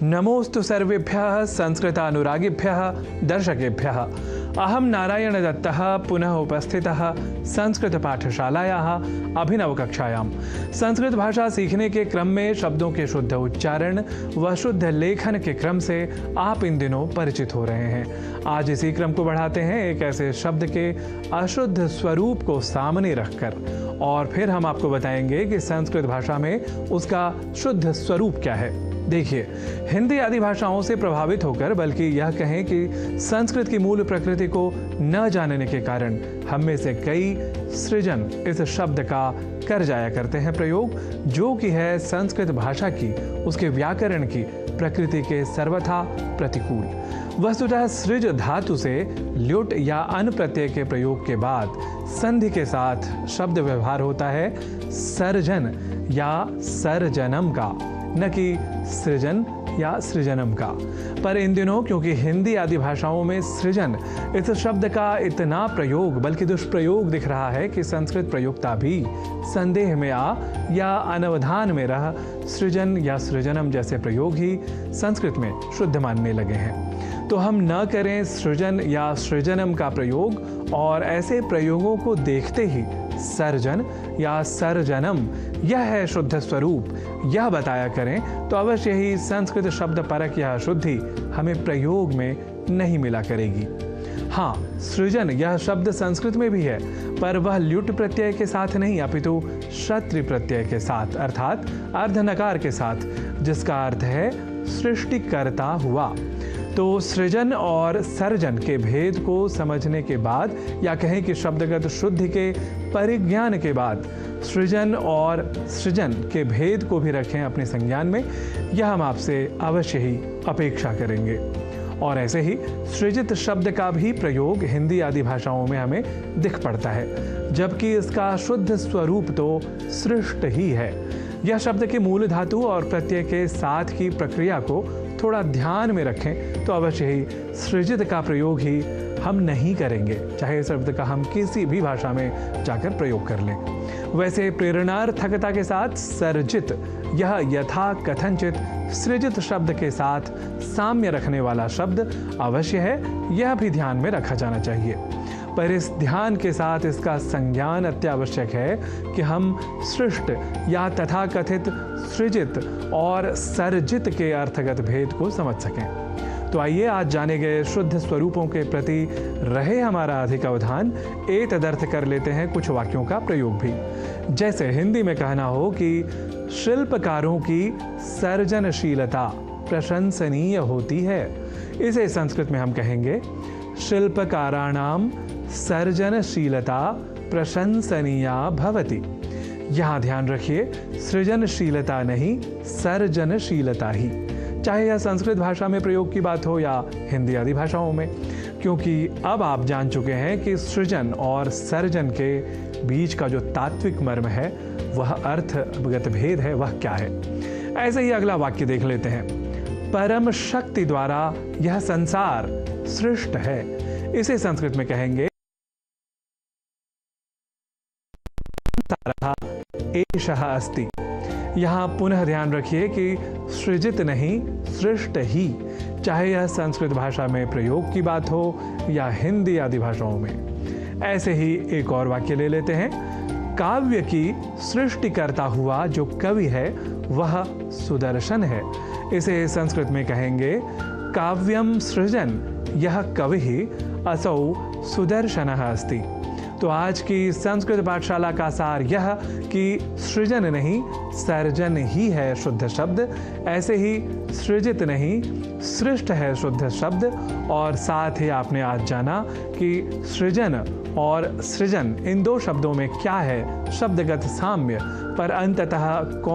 नमोस्तु सर्वेभ्यः संस्कृतानुरागिभ्यः दर्शकेभ्यः। अहं नारायण दत्तः पुनः उपस्थितः संस्कृतपाठशालायाः अभिनवकक्षायां। संस्कृत भाषा सीखने के क्रम में शब्दों के शुद्ध उच्चारण व शुद्ध लेखन के क्रम से आप इन दिनों परिचित हो रहे हैं। आज इसी क्रम को बढ़ाते हैं एक ऐसे शब्द के अशुद्ध स्वरूप को सामने रखकर, और फिर हम आपको बताएंगे कि संस्कृत भाषा में उसका शुद्ध स्वरूप क्या है। देखिए, हिंदी आदि भाषाओं से प्रभावित होकर, बल्कि यह कहें कि संस्कृत की मूल प्रकृति को न जानने के कारण हम में से कई सृजन इस शब्द का कर जाया करते हैं प्रयोग, जो कि है संस्कृत भाषा की, उसके व्याकरण की प्रकृति के सर्वथा प्रतिकूल। वस्तुतः सृज धातु से ल्युट या अन प्रत्यय के प्रयोग के बाद संधि के साथ शब्द व्यवहार होता है सर्जन या सर्जनम का, न कि सृजन या सृजनम का। पर इन दिनों क्योंकि हिंदी आदि भाषाओं में सृजन इस शब्द का इतना प्रयोग, बल्कि दुष्प्रयोग दिख रहा है कि संस्कृत प्रयोक्ता भी संदेह में आ या अनवधान में रह सृजन या सृजनम जैसे प्रयोग ही संस्कृत में शुद्ध मानने लगे हैं। तो हम न करें सृजन या सृजनम का प्रयोग, और ऐसे प्रयोगों को देखते ही सर्जन या सर्जनम यह है शुद्ध स्वरूप, यह बताया करें, तो अवश्य ही संस्कृत शब्द परक यह शुद्धि हमें प्रयोग में नहीं मिला करेगी। हाँ, सृजन यह शब्द संस्कृत में भी है, पर वह ल्युट प्रत्यय के साथ नहीं, अपितु शत्रु प्रत्यय के साथ, अर्थात अर्धनकार के साथ, जिसका अर्थ है सृष्टिकर्ता हुआ। तो सृजन और सर्जन के भेद को समझने के बाद, या कहें कि शब्दगत शुद्धि के परिज्ञान के बाद, सृजन और सृजन के भेद को भी रखें अपने संज्ञान में, यह हम आपसे अवश्य ही अपेक्षा करेंगे। और ऐसे ही सृजित शब्द का भी प्रयोग हिंदी आदि भाषाओं में हमें दिख पड़ता है, जबकि इसका शुद्ध स्वरूप तो सृष्ट ही है। यह शब्द के मूल धातु और प्रत्यय के साथ की प्रक्रिया को थोड़ा ध्यान में रखें तो अवश्य ही सृजित का प्रयोग ही हम नहीं करेंगे, चाहे इस शब्द का हम किसी भी भाषा में जाकर प्रयोग कर लें। वैसे प्रेरणार्थकता के साथ सर्जित यह यथा कथनचित सृजित शब्द के साथ साम्य रखने वाला शब्द अवश्य है, यह भी ध्यान में रखा जाना चाहिए। पर इस ध्यान के साथ इसका संज्ञान अत्यावश्यक है कि हम सृष्ट या तथाकथित सृजित और सर्जित के अर्थगत भेद को समझ सकें। तो आइए आज जाने गए शुद्ध स्वरूपों के प्रति रहे हमारा अधिक अवधान, एक तदर्थ कर लेते हैं कुछ वाक्यों का प्रयोग भी। जैसे हिंदी में कहना हो कि शिल्पकारों की सर्जनशीलता प्रशंसनीय होती है, इसे संस्कृत में हम कहेंगे शिल्पकाराणाम सर्जनशीलता प्रशंसनीया भवति। यहाँ ध्यान रखिए, सृजनशीलता नहीं, सर्जनशीलता ही, चाहे यह संस्कृत भाषा में प्रयोग की बात हो या हिंदी आदि भाषाओं में, क्योंकि अब आप जान चुके हैं कि सृजन और सर्जन के बीच का जो तात्विक मर्म है, वह अर्थगत भेद है, वह क्या है। ऐसे ही अगला वाक्य देख लेते हैं। परम शक्ति द्वारा यह संसार सृष्ट है, इसे संस्कृत में कहेंगे एषः अस्ति। यहाँ पुनः ध्यान रखिए कि सृजित नहीं, सृष्ट ही, चाहे यह संस्कृत भाषा में प्रयोग की बात हो या हिंदी आदि भाषाओं में। ऐसे ही एक और वाक्य ले लेते हैं। काव्य की सृष्टि करता हुआ जो कवि है वह सुदर्शन है, इसे संस्कृत में कहेंगे काव्यम सृजन यह कवि ही असौ सुदर्शनः अस्ति। तो आज की संस्कृत पाठशाला का सार यह कि सृजन नहीं, सर्जन ही है शुद्ध शब्द, ऐसे ही सृजित नहीं, सृष्ट है शुद्ध शब्द। और साथ ही आपने आज जाना कि सृजन और सृजन इन दो शब्दों में क्या है शब्दगत साम्य, पर अंततः कौन